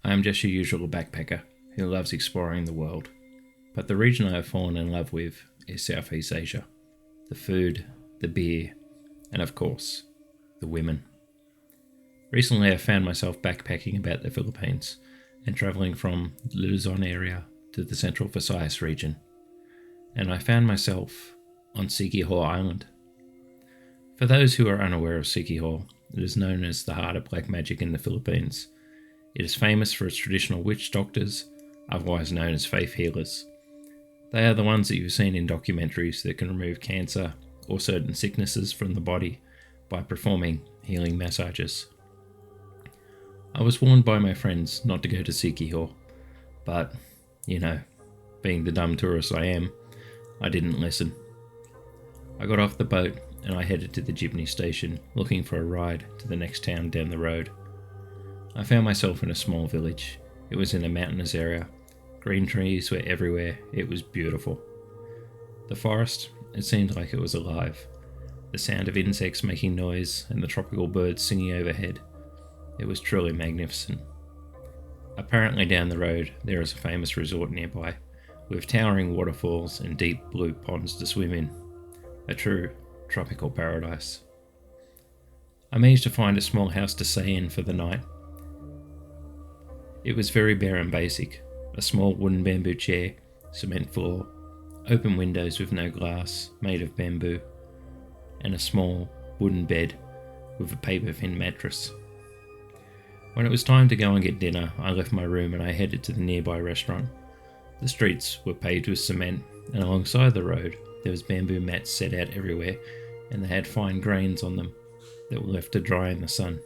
I am just your usual backpacker who loves exploring the world, but the region I have fallen in love with is Southeast Asia. The food, the beer, and of course, the women. Recently I found myself backpacking about the Philippines and travelling from the Luzon area to the central Visayas region, and I found myself on Siquijor Island. For those who are unaware of Siquijor, it is known as the heart of black magic in the Philippines. It is famous for its traditional witch doctors, otherwise known as faith healers. They are the ones that you've seen in documentaries that can remove cancer or certain sicknesses from the body by performing healing massages. I was warned by my friends not to go to Siquijor, but, being the dumb tourist I am, I didn't listen. I got off the boat and I headed to the jeepney station looking for a ride to the next town down the road. I found myself in a small village. It was in a mountainous area. Green trees were everywhere. It was beautiful. The forest, it seemed like it was alive. The sound of insects making noise and the tropical birds singing overhead. It was truly magnificent. Apparently down the road there is a famous resort nearby, with towering waterfalls and deep blue ponds to swim in. A true tropical paradise. I managed to find a small house to stay in for the night. It was very bare and basic. A small wooden bamboo chair, cement floor, open windows with no glass, made of bamboo, and a small wooden bed with a paper-thin mattress. When it was time to go and get dinner, I left my room and I headed to the nearby restaurant. The streets were paved with cement, and alongside the road there was bamboo mats set out everywhere, and they had fine grains on them that were left to dry in the sun.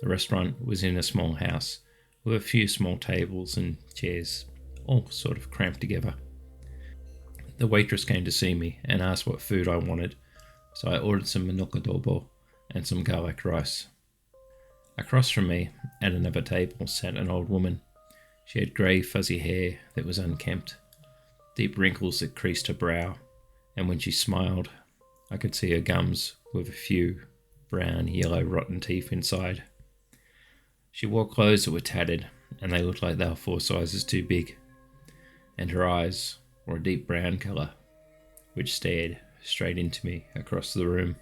The restaurant was in a small house with a few small tables and chairs, all sort of cramped together. The waitress came to see me and asked what food I wanted, so I ordered some manok adobo and some garlic rice. Across from me, at another table, sat an old woman. She had grey fuzzy hair that was unkempt, deep wrinkles that creased her brow, and when she smiled, I could see her gums with a few brown, yellow, rotten teeth inside. She wore clothes that were tattered, and they looked like they were 4 sizes too big, and her eyes were a deep brown colour, which stared straight into me across the room.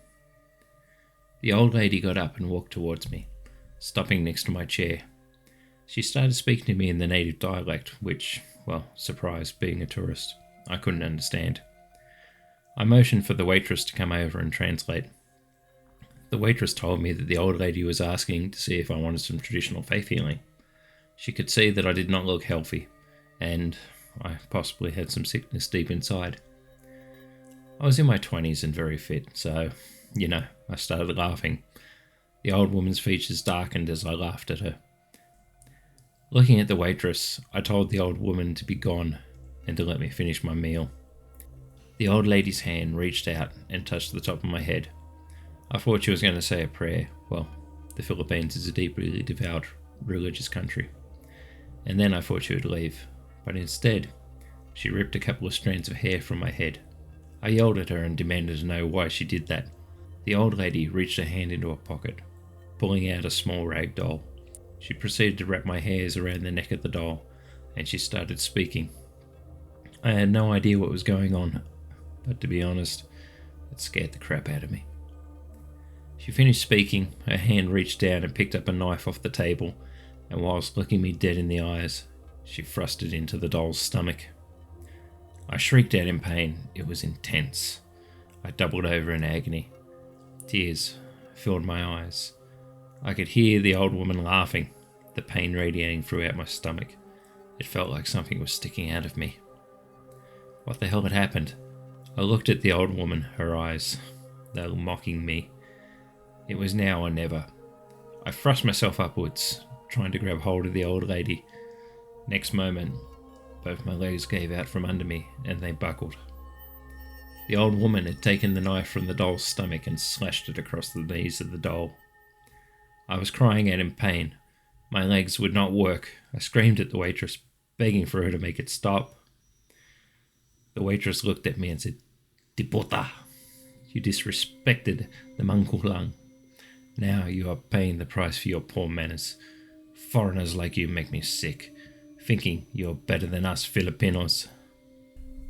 The old lady got up and walked towards me, stopping next to my chair. She started speaking to me in the native dialect, which, surprise, being a tourist, I couldn't understand. I motioned for the waitress to come over and translate. The waitress told me that the old lady was asking to see if I wanted some traditional faith healing. She could see that I did not look healthy, and I possibly had some sickness deep inside. I was in my 20s and very fit, so, I started laughing. The old woman's features darkened as I laughed at her. Looking at the waitress, I told the old woman to be gone and to let me finish my meal. The old lady's hand reached out and touched the top of my head. I thought she was going to say a prayer. The Philippines is a deeply devout religious country. And then I thought she would leave, but instead, she ripped a couple of strands of hair from my head. I yelled at her and demanded to know why she did that. The old lady reached her hand into her pocket, pulling out a small rag doll. She proceeded to wrap my hairs around the neck of the doll, and she started speaking. I had no idea what was going on, but to be honest, it scared the crap out of me. She finished speaking, her hand reached down and picked up a knife off the table, and whilst looking me dead in the eyes, she thrust it into the doll's stomach. I shrieked out in pain. It was intense. I doubled over in agony. Tears filled my eyes. I could hear the old woman laughing, the pain radiating throughout my stomach. It felt like something was sticking out of me. What the hell had happened? I looked at the old woman, her eyes. They were mocking me. It was now or never. I thrust myself upwards, trying to grab hold of the old lady. Next moment, both my legs gave out from under me and they buckled. The old woman had taken the knife from the doll's stomach and slashed it across the knees of the doll. I was crying out in pain. My legs would not work. I screamed at the waitress, begging for her to make it stop. The waitress looked at me and said, "Tipota, you disrespected the Mangkukulam. Now you are paying the price for your poor manners. Foreigners like you make me sick, thinking you're better than us Filipinos.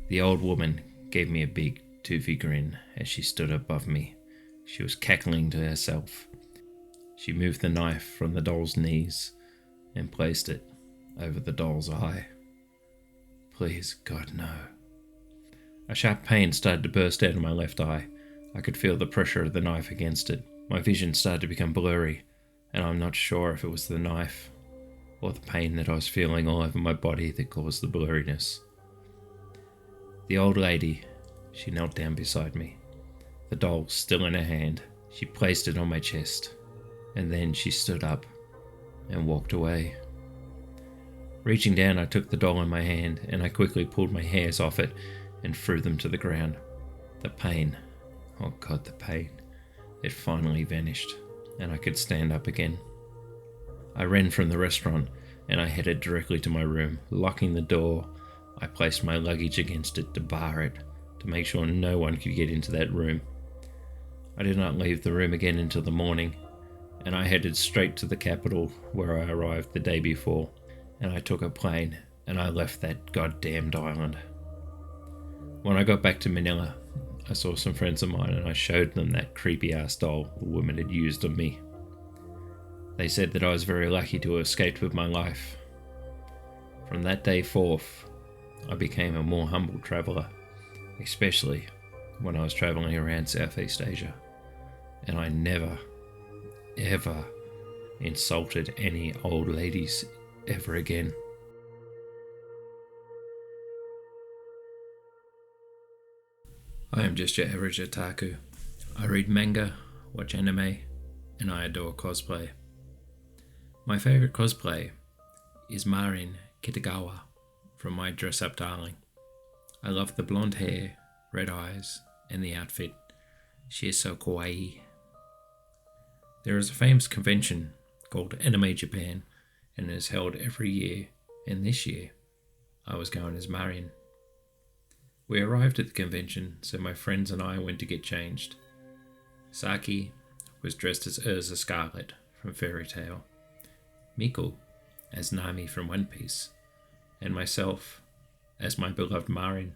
The old woman gave me a big, toothy grin as she stood above me. She was cackling to herself. She moved the knife from the doll's knees and placed it over the doll's eye. Please, God, no. A sharp pain started to burst out of my left eye. I could feel the pressure of the knife against it. My vision started to become blurry, and I'm not sure if it was the knife or the pain that I was feeling all over my body that caused the blurriness. The old lady, she knelt down beside me. The doll still in her hand. She placed it on my chest, and then she stood up and walked away. Reaching down, I took the doll in my hand and I quickly pulled my hairs off it and threw them to the ground. The pain, oh God, the pain. It finally vanished and I could stand up again. I ran from the restaurant and I headed directly to my room. Locking the door, I placed my luggage against it to bar it, to make sure no one could get into that room. I did not leave the room again until the morning, and I headed straight to the capital where I arrived the day before, and I took a plane and I left that goddamned island. When I got back to Manila, I saw some friends of mine and I showed them that creepy ass doll the woman had used on me. They said that I was very lucky to have escaped with my life. From that day forth, I became a more humble traveller, especially when I was travelling around Southeast Asia, and I never, ever insulted any old ladies ever again. I am just your average otaku. I read manga, watch anime, and I adore cosplay. My favourite cosplay is Marin Kitagawa from My Dress Up Darling. I love the blonde hair, red eyes, and the outfit. She is so kawaii. There is a famous convention called Anime Japan, and it is held every year, and this year I was going as Marin. We arrived at the convention, so my friends and I went to get changed. Saki was dressed as Urza Scarlet from Fairy Tail, Miku as Nami from One Piece, and myself as my beloved Marin.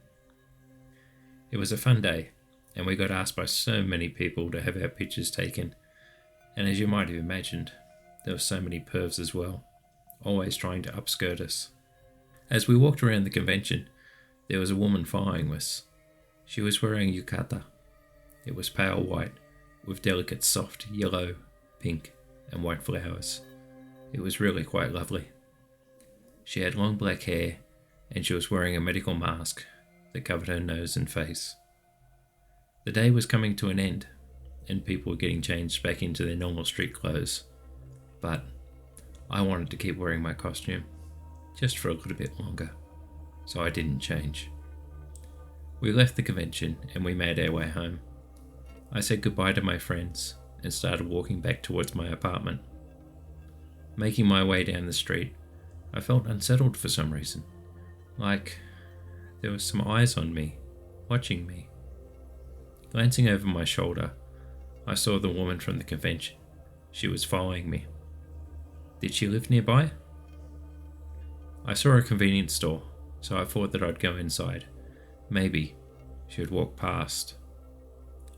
It was a fun day, and we got asked by so many people to have our pictures taken, and as you might have imagined, there were so many pervs as well, always trying to upskirt us. As we walked around the convention, there was a woman following us. She was wearing yukata. It was pale white, with delicate soft yellow, pink, and white flowers. It was really quite lovely. She had long black hair, and she was wearing a medical mask that covered her nose and face. The day was coming to an end, and people were getting changed back into their normal street clothes. But I wanted to keep wearing my costume, just for a little bit longer, so I didn't change. We left the convention and we made our way home. I said goodbye to my friends and started walking back towards my apartment. Making my way down the street, I felt unsettled for some reason, like there were some eyes on me, watching me. Glancing over my shoulder, I saw the woman from the convention. She was following me. Did she live nearby? I saw a convenience store, so I thought that I'd go inside. Maybe she would walk past.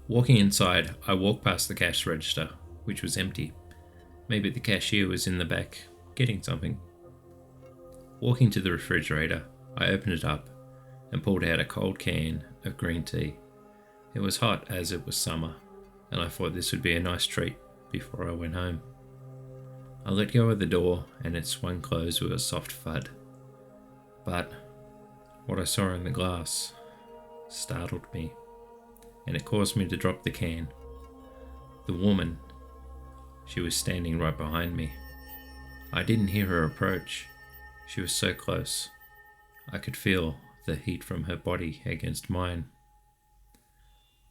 Walking inside, I walked past the cash register, which was empty. Maybe the cashier was in the back, getting something. Walking to the refrigerator, I opened it up and pulled out a cold can of green tea. It was hot as it was summer, and I thought this would be a nice treat before I went home. I let go of the door and it swung closed with a soft thud. But what I saw in the glass startled me, and it caused me to drop the can. The woman, she was standing right behind me. I didn't hear her approach. She was so close. I could feel the heat from her body against mine.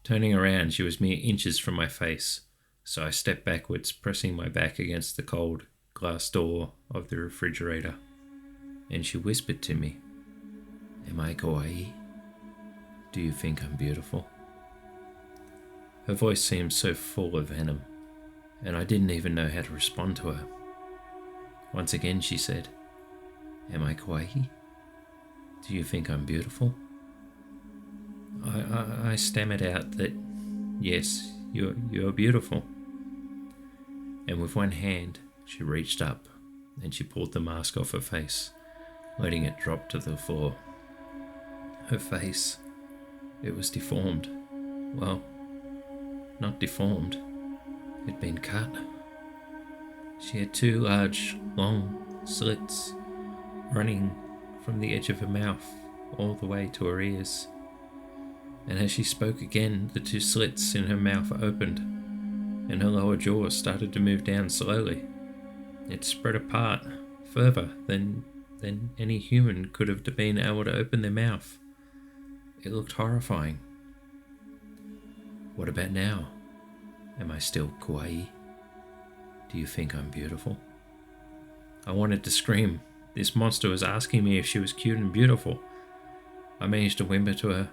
Turning around, she was mere inches from my face, so I stepped backwards, pressing my back against the cold glass door of the refrigerator. And she whispered to me, "Am I kawaii? Do you think I'm beautiful?" Her voice seemed so full of venom, and I didn't even know how to respond to her. Once again she said, "Am I kawaii? Do you think I'm beautiful?" I stammered out that, "Yes, you're beautiful." And with one hand, she reached up and she pulled the mask off her face, letting it drop to the floor. Her face, it was deformed. Well, not deformed. It'd been cut. She had two large, long slits running from the edge of her mouth all the way to her ears. And as she spoke again, the two slits in her mouth opened, and her lower jaw started to move down slowly. It spread apart further than any human could have been able to open their mouth. It looked horrifying. What about now? Am I still kawaii? Do you think I'm beautiful? I wanted to scream. This monster was asking me if she was cute and beautiful. I managed to whimper to her,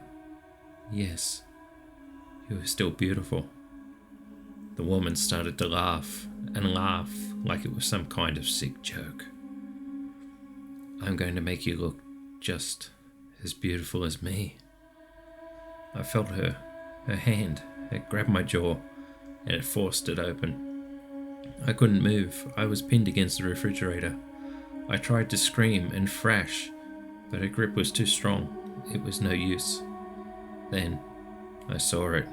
"Yes, you are still beautiful." The woman started to laugh and laugh like it was some kind of sick joke. "I'm going to make you look just as beautiful as me." I felt her hand. It grabbed my jaw and it forced it open. I couldn't move. I was pinned against the refrigerator. I tried to scream and thrash, but her grip was too strong. It was no use. Then I saw it.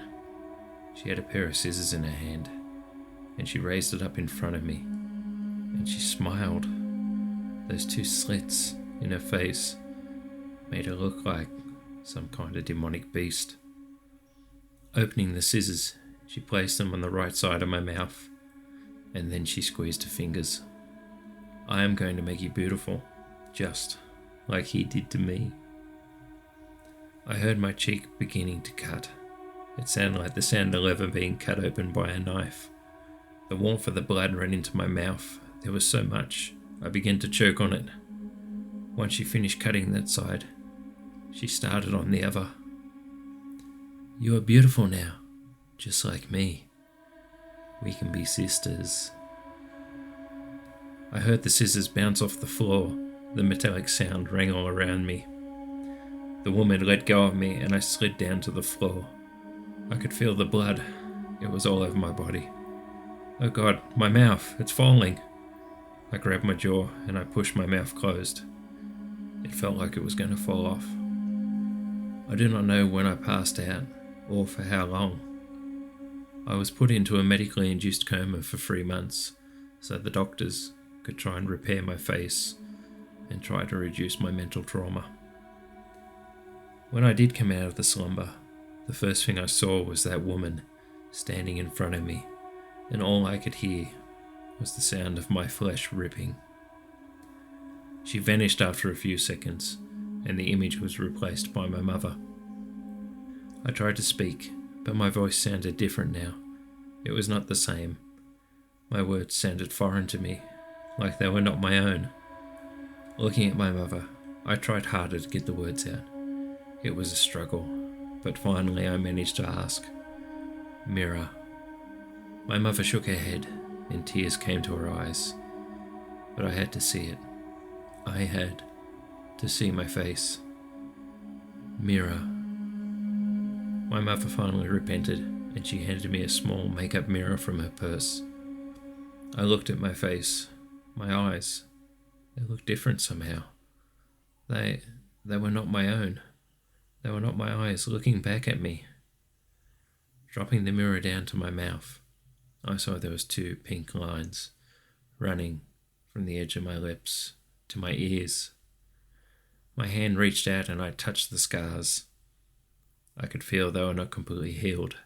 She had a pair of scissors in her hand, and she raised it up in front of me, and she smiled. Those two slits in her face made her look like some kind of demonic beast. Opening the scissors, she placed them on the right side of my mouth, and then she squeezed her fingers. "I am going to make you beautiful, just like he did to me." I heard my cheek beginning to cut. It sounded like the sound of leather being cut open by a knife. The warmth of the blood ran into my mouth. There was so much. I began to choke on it. Once she finished cutting that side, she started on the other. "You are beautiful now, just like me. We can be sisters." I heard the scissors bounce off the floor. The metallic sound rang all around me. The woman let go of me and I slid down to the floor. I could feel the blood. It was all over my body. "Oh God, my mouth, it's falling." I grabbed my jaw and I pushed my mouth closed. It felt like it was going to fall off. I do not know when I passed out or for how long. I was put into a medically induced coma for 3 months so the doctors could try and repair my face and try to reduce my mental trauma. When I did come out of the slumber, the first thing I saw was that woman standing in front of me, and all I could hear was the sound of my flesh ripping. She vanished after a few seconds, and the image was replaced by my mother. I tried to speak, but my voice sounded different now. It was not the same. My words sounded foreign to me, like they were not my own. Looking at my mother, I tried harder to get the words out. It was a struggle, but finally I managed to ask, "Mira." My mother shook her head, and tears came to her eyes, but I had to see it. I had to see my face. "Mira." My mother finally repented, and she handed me a small makeup mirror from her purse. I looked at my face, my eyes. They looked different somehow. They were not my own. They were not my eyes looking back at me. Dropping the mirror down to my mouth, I saw there was 2 pink lines running from the edge of my lips to my ears. My hand reached out and I touched the scars. I could feel they were not completely healed,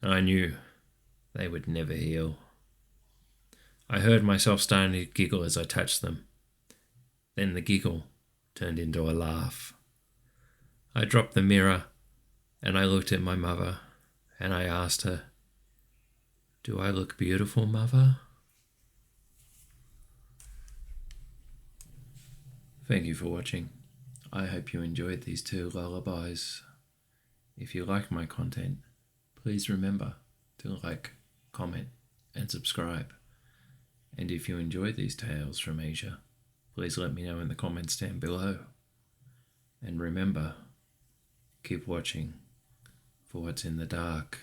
and I knew they would never heal. I heard myself starting to giggle as I touched them. Then the giggle turned into a laugh. I dropped the mirror and I looked at my mother and I asked her, "Do I look beautiful, Mother?" Thank you for watching. I hope you enjoyed these 2 lullabies. If you like my content, please remember to like, comment, and subscribe. And if you enjoy these tales from Asia, please let me know in the comments down below. And remember, keep watching for what's in the dark.